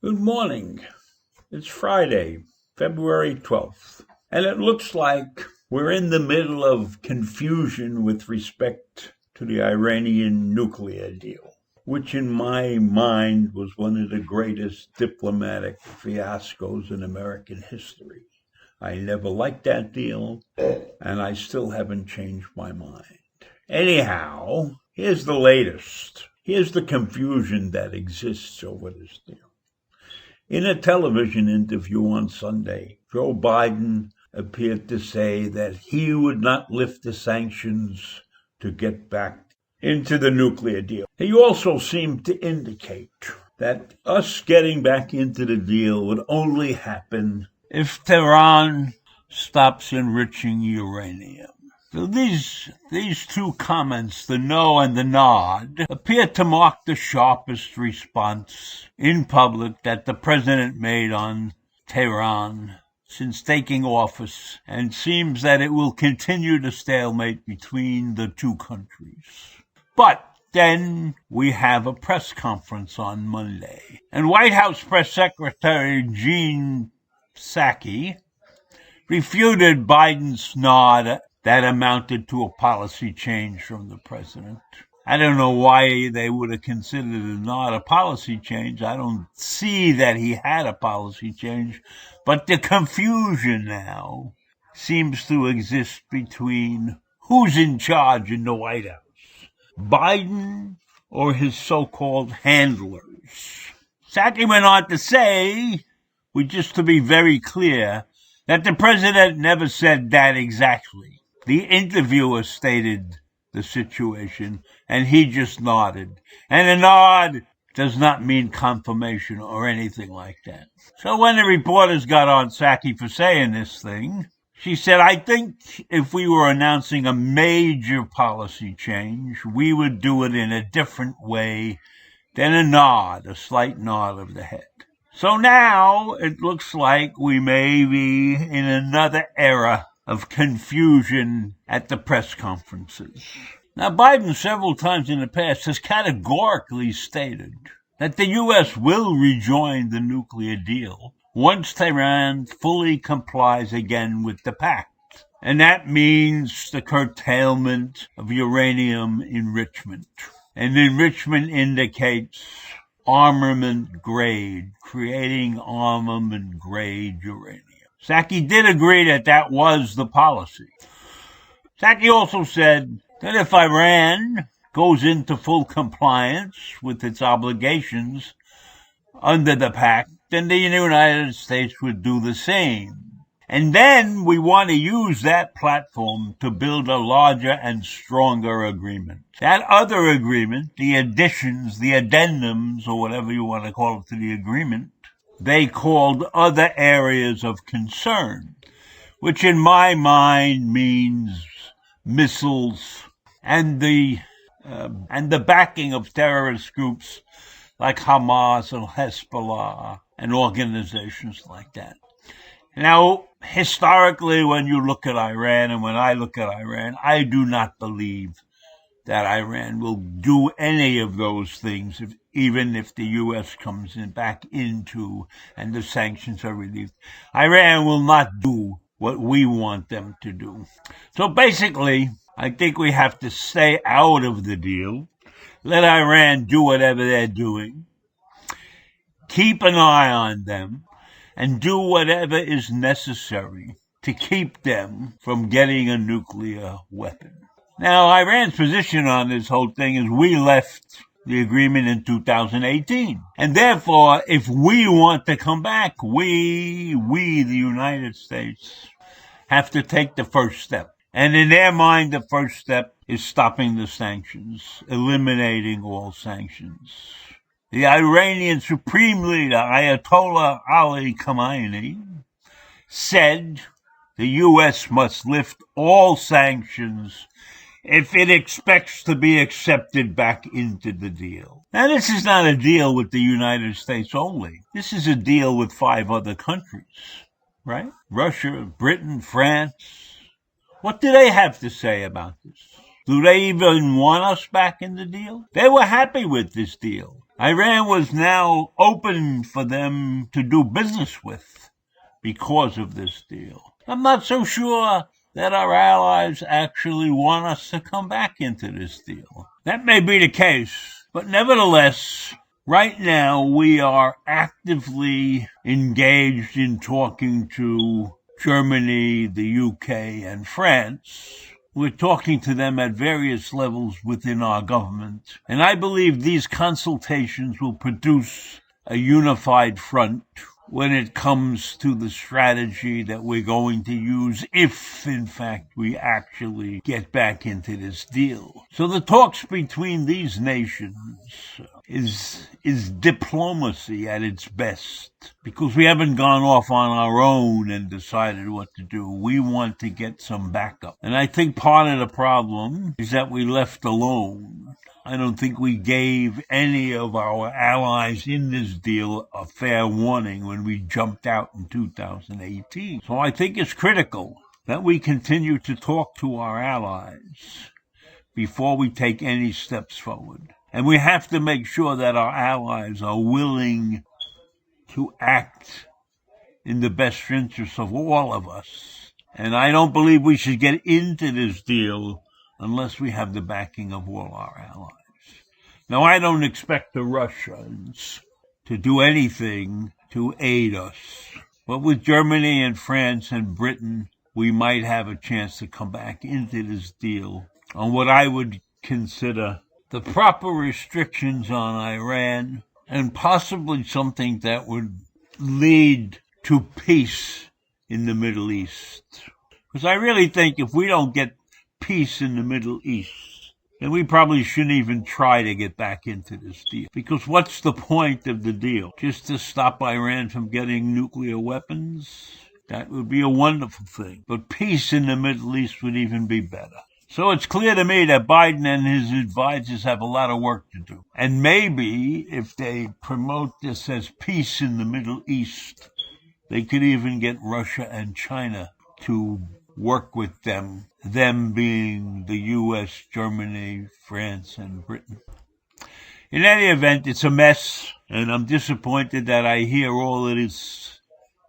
Good morning. It's Friday, February 12th, and it looks like we're in the middle of confusion with respect to the Iranian nuclear deal, which in my mind was one of the greatest diplomatic fiascos in American history. I never liked that deal, and I still haven't changed my mind. Anyhow, here's the latest. Here's the confusion that exists over this deal. In a television interview on Sunday, Joe Biden appeared to say that he would not lift the sanctions to get back into the nuclear deal. He also seemed to indicate that us getting back into the deal would only happen if Tehran stops enriching uranium. So these two comments, the no and the nod, appear to mark the sharpest response in public that the president made on Tehran since taking office, and seems that it will continue the stalemate between the two countries. But then we have a press conference on Monday, and White House Press Secretary Jen Psaki refuted Biden's nod that amounted to a policy change from the president. I don't know why they would have considered it not a policy change. I don't see that he had a policy change, but the confusion now seems to exist between who's in charge in the White House, Biden or his so-called handlers. Psaki went on to say, just to be very clear, that the president never said that exactly. The interviewer stated the situation, and he just nodded. And a nod does not mean confirmation or anything like that. So when the reporters got on Psaki for saying this thing, she said, I think if we were announcing a major policy change, we would do it in a different way than a slight nod of the head. So now it looks like we may be in another era of confusion at the press conferences. Now, Biden several times in the past has categorically stated that the U.S. will rejoin the nuclear deal once Tehran fully complies again with the pact. And that means the curtailment of uranium enrichment. And enrichment indicates armament grade, creating armament grade uranium. Psaki did agree that that was the policy. Psaki also said that if Iran goes into full compliance with its obligations under the pact, then the United States would do the same. And then we want to use that platform to build a larger and stronger agreement. That other agreement, the additions, the addendums, or whatever you want to call it to the agreement, they called other areas of concern, which in my mind means missiles and the backing of terrorist groups like Hamas and Hezbollah and organizations like that. Now, historically, when you look at Iran and when I look at Iran, I do not believe that Iran will do any of those things, even if the U.S. comes back into and the sanctions are relieved. Iran will not do what we want them to do. So basically, I think we have to stay out of the deal, let Iran do whatever they're doing, keep an eye on them, and do whatever is necessary to keep them from getting a nuclear weapon. Now, Iran's position on this whole thing is we left the agreement in 2018. And therefore, if we want to come back, we, the United States, have to take the first step. And in their mind, the first step is stopping the sanctions, eliminating all sanctions. The Iranian Supreme Leader, Ayatollah Ali Khamenei, said the U.S. must lift all sanctions if it expects to be accepted back into the deal. Now, this is not a deal with the United States only. This is a deal with 5 other countries, right? Russia, Britain, France. What do they have to say about this? Do they even want us back in the deal? They were happy with this deal. Iran was now open for them to do business with because of this deal. I'm not so sure that our allies actually want us to come back into this deal. That may be the case, but nevertheless, right now we are actively engaged in talking to Germany, the UK, and France. We're talking to them at various levels within our government, and I believe these consultations will produce a unified front when it comes to the strategy that we're going to use if, in fact, we actually get back into this deal. So the talks between these nations is diplomacy at its best, because we haven't gone off on our own and decided what to do. We want to get some backup. And I think part of the problem is that we left alone. I don't think we gave any of our allies in this deal a fair warning when we jumped out in 2018. So I think it's critical that we continue to talk to our allies before we take any steps forward. And we have to make sure that our allies are willing to act in the best interest of all of us. And I don't believe we should get into this deal unless we have the backing of all our allies. Now, I don't expect the Russians to do anything to aid us. But with Germany and France and Britain, we might have a chance to come back into this deal on what I would consider the proper restrictions on Iran, and possibly something that would lead to peace in the Middle East. Because I really think if we don't get peace in the Middle East, then we probably shouldn't even try to get back into this deal. Because what's the point of the deal? Just to stop Iran from getting nuclear weapons? That would be a wonderful thing. But peace in the Middle East would even be better. So it's clear to me that Biden and his advisors have a lot of work to do. And maybe if they promote this as peace in the Middle East, they could even get Russia and China to work with them being the U.S., Germany, France, and Britain. In any event, it's a mess, and I'm disappointed that I hear all of this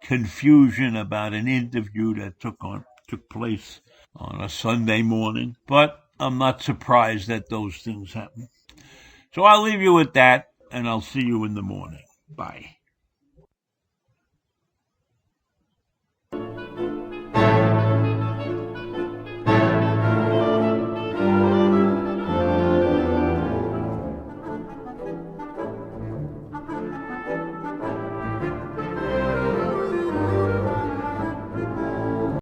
confusion about an interview that took place on a Sunday morning, but I'm not surprised that those things happen. So I'll leave you with that, and I'll see you in the morning. Bye.